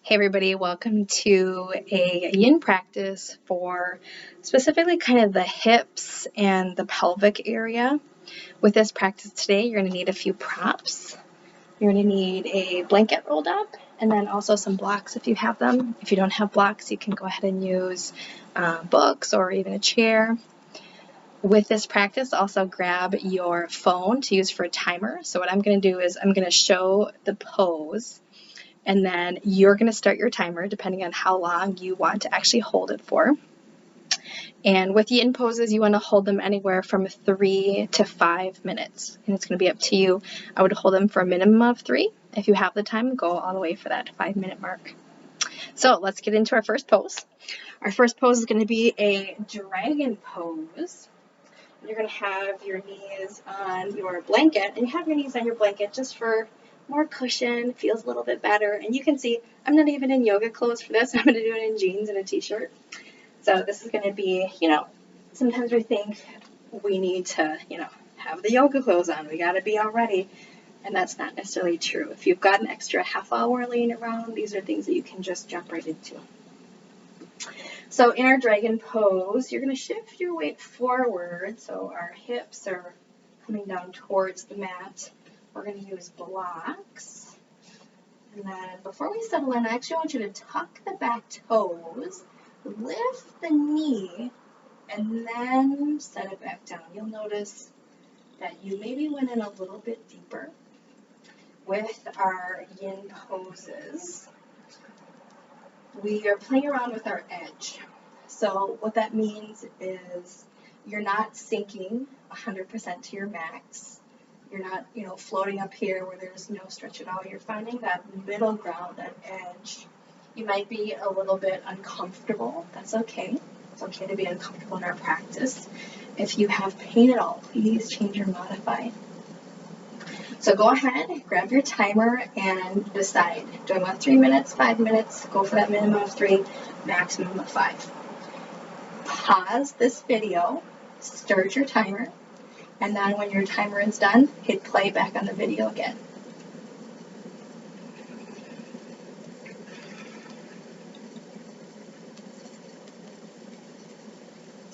Hey everybody, welcome to a yin practice for specifically kind of the hips and the pelvic area. With this practice today, you're going to need a few props. You're going to need a blanket rolled up and then also some blocks if you have them. If you don't have blocks, you can go ahead and use books or even a chair. With this practice, also grab your phone to use for a timer. So what I'm going to do is I'm going to show the pose, and then you're going to start your timer depending on how long you want to actually hold it for. And with yin poses, you want to hold them anywhere from 3 to 5 minutes. And it's going to be up to you. I would hold them for a minimum of 3. If you have the time, go all the way for that 5-minute mark. So let's get into our first pose. Our first pose is going to be a dragon pose. You're going to have your knees on your blanket, and you have your knees on your blanket just for more cushion, feels a little bit better. And you can see I'm not even in yoga clothes for this. I'm going to do it in jeans and a t-shirt. So this is going to be, sometimes we think we need to, have the yoga clothes on. We got to be all ready. And that's not necessarily true. If you've got an extra half hour laying around, these are things that you can just jump right into. So in our dragon pose, you're going to shift your weight forward. So our hips are coming down towards the mat. We're going to use blocks. And then before we settle in, I actually want you to tuck the back toes, lift the knee, and then set it back down. You'll notice that you maybe went in a little bit deeper with our yin poses. We are playing around with our edge. So what that means is you're not sinking 100% to your max. You're not, floating up here where there's no stretch at all. You're finding that middle ground, that edge. You might be a little bit uncomfortable. That's okay. It's okay to be uncomfortable in our practice. If you have pain at all, please change or modify. So go ahead, grab your timer, and decide. Do I want 3 minutes, 5 minutes? Go for that minimum of 3, maximum of 5. Pause this video, start your timer, and then when your timer is done, hit play back on the video again.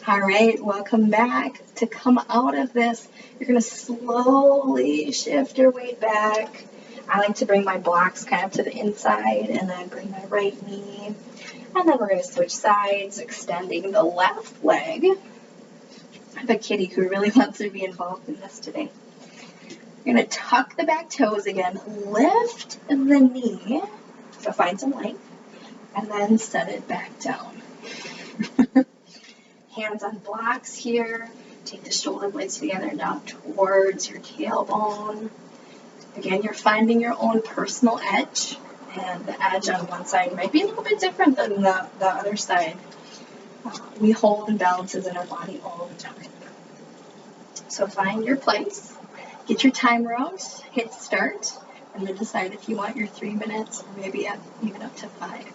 All right, welcome back. To come out of this, you're going to slowly shift your weight back. I like to bring my blocks kind of to the inside and then bring my right knee. And then we're going to switch sides, extending the left leg. I have a kitty who really wants to be involved in this today. You're going to tuck the back toes again, lift the knee, so find some length, and then set it back down. Hands on blocks here. Take the shoulder blades together down towards your tailbone. Again, you're finding your own personal edge, and the edge on one side might be a little bit different than the other side. We hold imbalances in our body all the time. So find your place, get your timer out, hit start, and then decide if you want your 3 minutes or maybe even up to 5.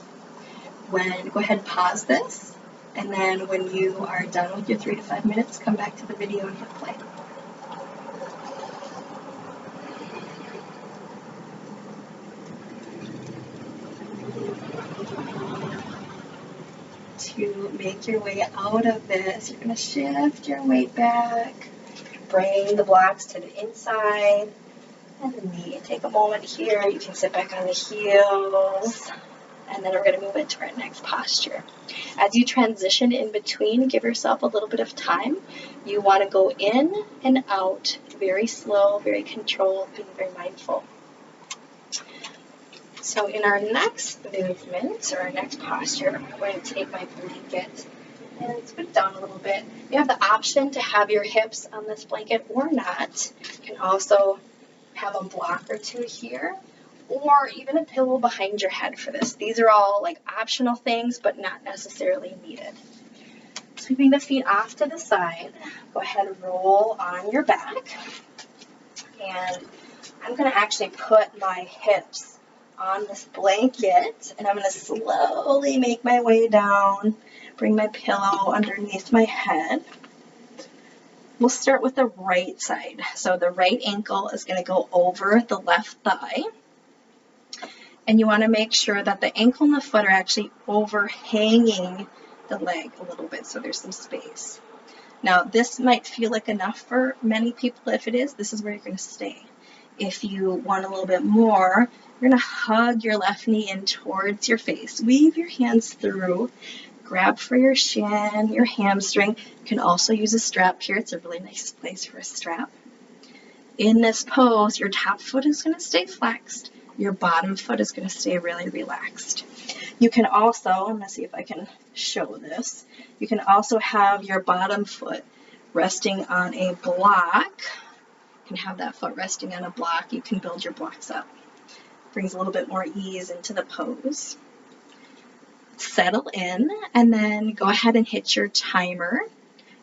Go ahead and pause this. And then when you are done with your 3 to 5 minutes, come back to the video and hit play. To make your way out of this, you're going to shift your weight back, bring the blocks to the inside and the knee. Take a moment here. You can sit back on the heels. And then we're going to move into our next posture. As you transition in between, give yourself a little bit of time. You want to go in and out very slow, very controlled, being very mindful. So in our next movement, or our next posture, I'm going to take my blanket and put it down a little bit. You have the option to have your hips on this blanket or not. You can also have a block or two here, or even a pillow behind your head for this. These are all like optional things, but not necessarily needed. Sweeping the feet off to the side, go ahead and roll on your back. And I'm going to actually put my hips on this blanket, and I'm going to slowly make my way down, bring my pillow underneath my head. We'll start with the right side. So the right ankle is going to go over the left thigh. And you want to make sure that the ankle and the foot are actually overhanging the leg a little bit so there's some space. Now, this might feel like enough for many people. If it is, this is where you're going to stay. If you want a little bit more, you're going to hug your left knee in towards your face. Weave your hands through. Grab for your shin, your hamstring. You can also use a strap here. It's a really nice place for a strap. In this pose, your top foot is going to stay flexed. Your bottom foot is going to stay really relaxed. You can also, I'm going to see if I can show this, you can also have your bottom foot resting on a block. You can have that foot resting on a block. You can build your blocks up. Brings a little bit more ease into the pose. Settle in, and then go ahead and hit your timer.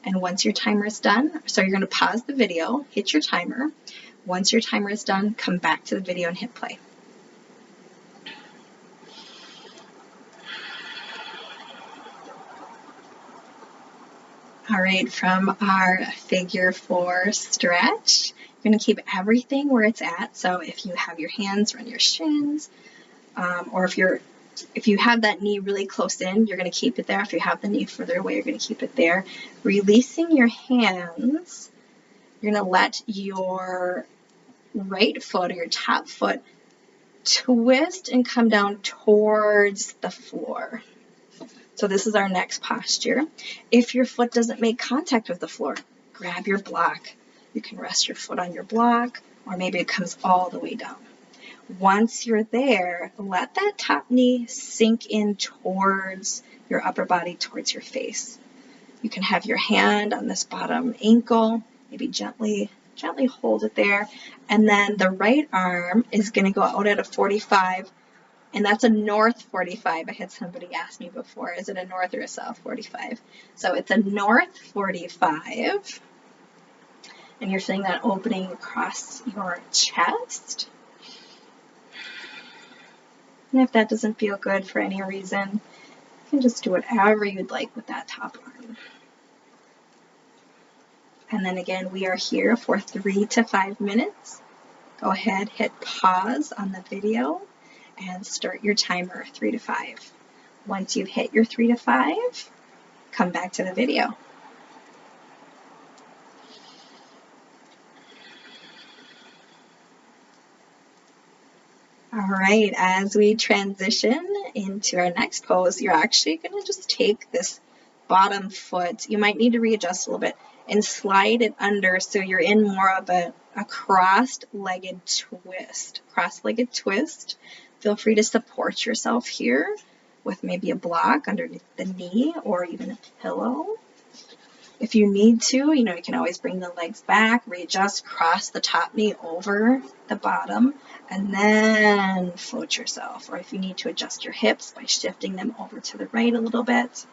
And once your timer is done, so you're going to pause the video, hit your timer. Once your timer is done, come back to the video and hit play. All right, from our figure 4 stretch, you're going to keep everything where it's at. So if you have your hands around your shins, or if you have that knee really close in, you're going to keep it there. If you have the knee further away, you're going to keep it there. Releasing your hands, you're going to let your right foot or your top foot twist and come down towards the floor. So this is our next posture. If your foot doesn't make contact with the floor, grab your block. You can rest your foot on your block, or maybe it comes all the way down. Once you're there, let that top knee sink in towards your upper body, towards your face. You can have your hand on this bottom ankle, maybe gently hold it there. And then the right arm is going to go out at a 45, and that's a north 45. I had somebody ask me before, is it a north or a south 45? So it's a north 45, and you're feeling that opening across your chest. And if that doesn't feel good for any reason, you can just do whatever you'd like with that top arm. And then again, we are here for 3 to 5 minutes. Go ahead, hit pause on the video and start your timer 3 to 5. Once you've hit your 3 to 5, come back to the video. All right, as we transition into our next pose, you're actually going to just take this bottom foot. You might need to readjust a little bit and slide it under so you're in more of a cross-legged twist. Cross-legged twist. Feel free to support yourself here with maybe a block underneath the knee or even a pillow. If you need to, you can always bring the legs back, readjust, cross the top knee over the bottom, and then float yourself. Or if you need to adjust your hips by shifting them over to the right a little bit.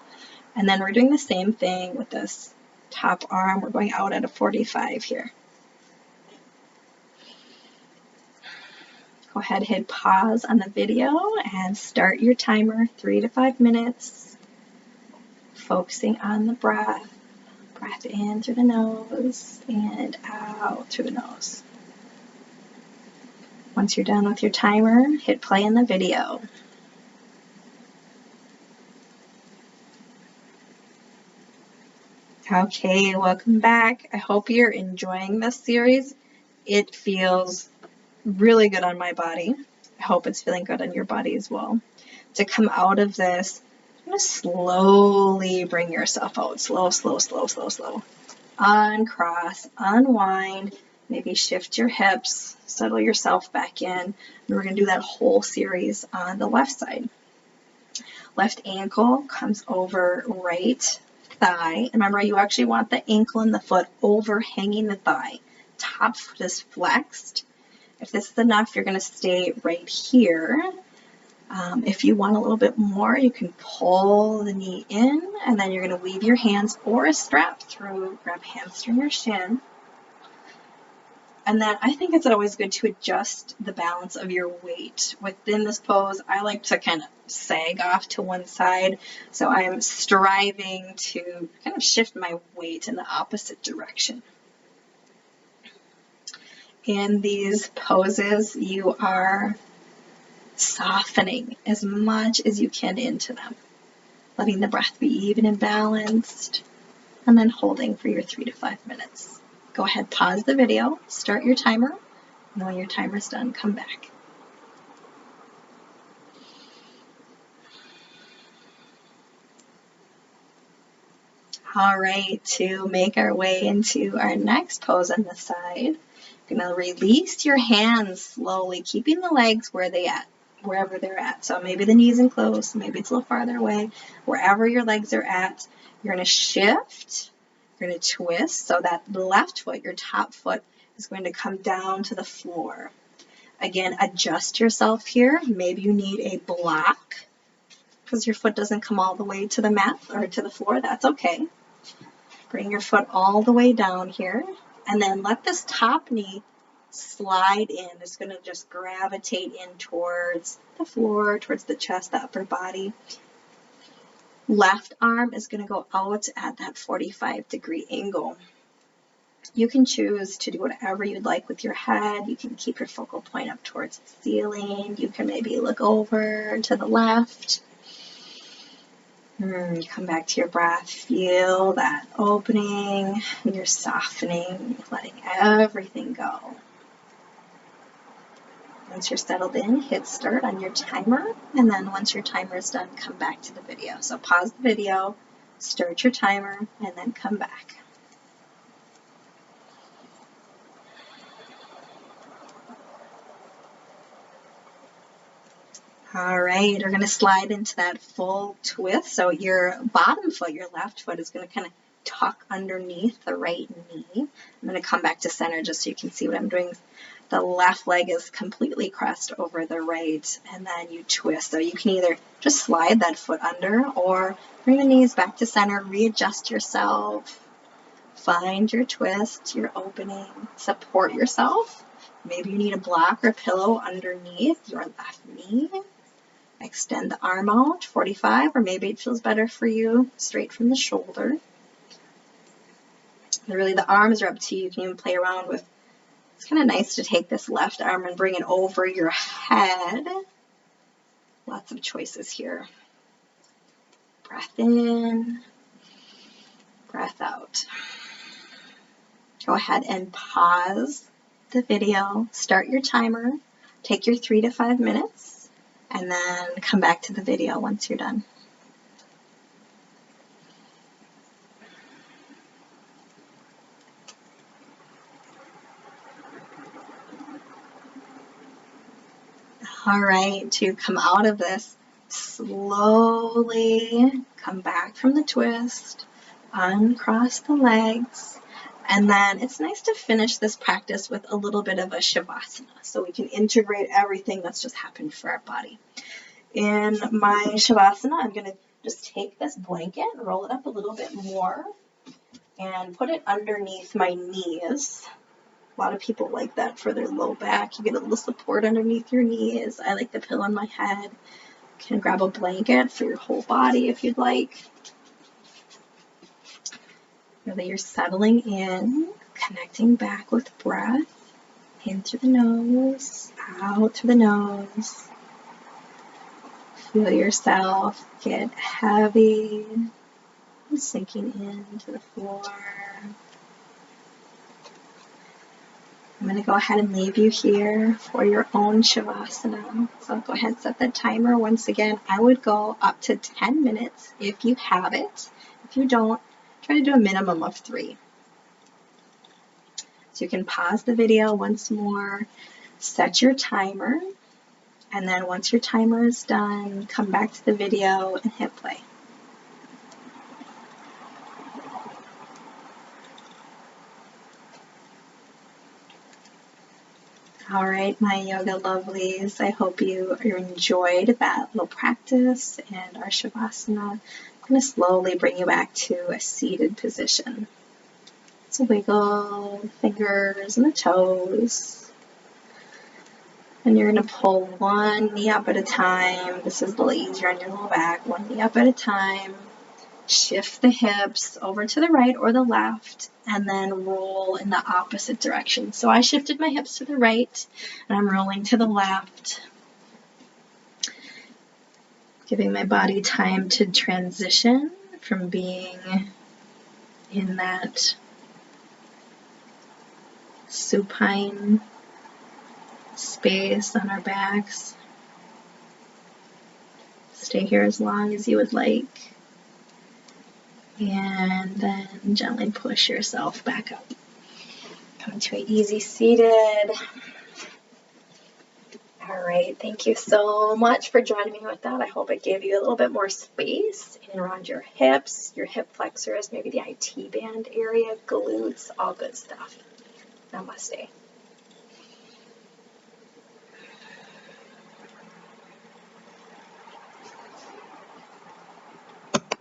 And then we're doing the same thing with this top arm. We're going out at a 45 here. Go ahead, hit pause on the video and start your timer, 3 to 5 minutes, focusing on the breath. Breath in through the nose and out through the nose. Once you're done with your timer, hit play on the video. Okay, welcome back. I hope you're enjoying this series. It feels really good on my body. I hope it's feeling good on your body as well. To come out of this, you're going to slowly bring yourself out. Slow. Uncross, unwind, maybe shift your hips, settle yourself back in. And we're going to do that whole series on the left side. Left ankle comes over right thigh. And remember, you actually want the ankle and the foot overhanging the thigh. Top foot is flexed. If this is enough, you're going to stay right here. If you want a little bit more, you can pull the knee in, and then you're going to weave your hands or a strap through, grab hamstring or shin. And then I think it's always good to adjust the balance of your weight. Within this pose, I like to kind of sag off to one side, so I'm striving to kind of shift my weight in the opposite direction. In these poses, you are softening as much as you can into them, letting the breath be even and balanced, and then holding for your 3 to 5 minutes. Go ahead, pause the video, start your timer, and when your timer's done, come back. All right, to make our way into our next pose on the side, you're going to release your hands slowly, keeping the legs wherever they're at. So maybe the knees enclosed, maybe it's a little farther away. Wherever your legs are at, you're going to shift, you're going to twist so that the left foot, your top foot, is going to come down to the floor. Again, adjust yourself here. Maybe you need a block because your foot doesn't come all the way to the mat or to the floor. That's okay. Bring your foot all the way down here, and then let this top knee slide in. It's going to just gravitate in towards the floor, towards the chest, the upper body. Left arm is going to go out at that 45-degree angle. You can choose to do whatever you'd like with your head. You can keep your focal point up towards the ceiling. You can maybe look over to the left. Come back to your breath. Feel that opening. You're softening, letting everything go. Once you're settled in, hit start on your timer. And then once your timer is done, come back to the video. So pause the video, start your timer, and then come back. All right, we're going to slide into that full twist. So your bottom foot, your left foot, is going to kind of tuck underneath the right knee. I'm going to come back to center just so you can see what I'm doing. The left leg is completely crossed over the right, and then you twist. So you can either just slide that foot under or bring the knees back to center, readjust yourself, find your twist, your opening, support yourself. Maybe you need a block or pillow underneath your left knee. Extend the arm out, 45, or maybe it feels better for you, straight from the shoulder. And really, the arms are up to you. You can even play around with, it's kind of nice to take this left arm and bring it over your head. Lots of choices here. Breath in, breath out. Go ahead and pause the video, start your timer, take your 3 to 5 minutes, and then come back to the video once you're done. All right, to come out of this, slowly come back from the twist, uncross the legs, and then it's nice to finish this practice with a little bit of a shavasana so we can integrate everything that's just happened for our body. In my shavasana, I'm going to just take this blanket, roll it up a little bit more, and put it underneath my knees. A lot of people like that for their low back. You get a little support underneath your knees. I like the pillow on my head. You can grab a blanket for your whole body if you'd like. Really, you're settling in, connecting back with breath. In through the nose, out through the nose. Feel yourself get heavy, sinking into the floor. I'm going to go ahead and leave you here for your own shavasana. So go ahead and set the timer. Once again, I would go up to 10 minutes if you have it. If you don't, try to do a minimum of 3. So you can pause the video once more, set your timer, and then once your timer is done, come back to the video and hit play. All right, my yoga lovelies, I hope you enjoyed that little practice and our shavasana. I'm going to slowly bring you back to a seated position. So wiggle the fingers and the toes. And you're going to pull one knee up at a time. This is a little easier on your low back. One knee up at a time. Shift the hips over to the right or the left, and then roll in the opposite direction. So I shifted my hips to the right, and I'm rolling to the left. Giving my body time to transition from being in that supine space on our backs. Stay here as long as you would like. And then gently push yourself back up. Come to an easy seated. All right, thank you so much for joining me with that. I hope it gave you a little bit more space in and around your hips, your hip flexors, maybe the IT band area, glutes, all good stuff. Namaste.